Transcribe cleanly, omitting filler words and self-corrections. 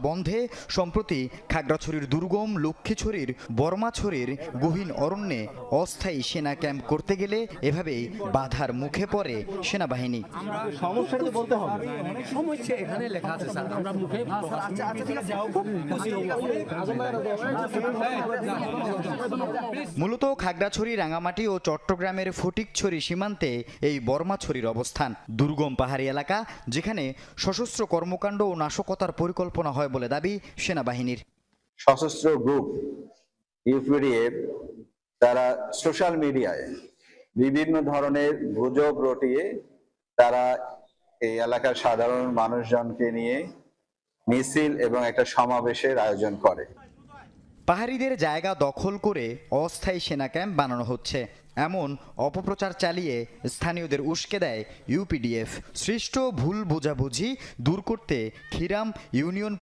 বন্ধে সম্প্রতি খাগড়াছড়ির দুর্গম লক্ষ্মীছড়ির বর্মাছড়ির গহীন অরণ্যে অস্থায়ী সেনা ক্যাম্প করতে গেলে এভাবেই বাধার মুখে পড়ে সেনাবাহিনী। মূলত খাগড়াছড়ি, রাঙামাটি ও চট্টগ্রামের ফটিকছড়ি সীমান্তে এই বর্মাছড়ির অবস্থান। দুর্গম পাহাড়ি এলাকা, যেখানে সশস্ত্র কর্মকাণ্ড ও নাশকতার পরিকল্পনা হয় বলে দাবি সেনাবাহিনীর। সশস্ত্র গ্রুপ ইউপিডিএফ তারা সোশ্যাল মিডিয়ায় বিভিন্ন ধরনের গুজব রটিয়ে তারা এই এলাকার সাধারণ মানুষজনকে নিয়ে মিছিল এবং একটা সমাবেশের আয়োজন করে। পাহাড়িদের জায়গা দখল করে অস্থায়ী সেনা ক্যাম্প বানানো হচ্ছে, এমন অপপ্রচার চালিয়ে স্থানীয়দের উস্কে দেয় ইউপিডিএফ। সৃষ্ট ভুল বোঝাবুঝি দূর করতে খিরাম ইউনিয়ন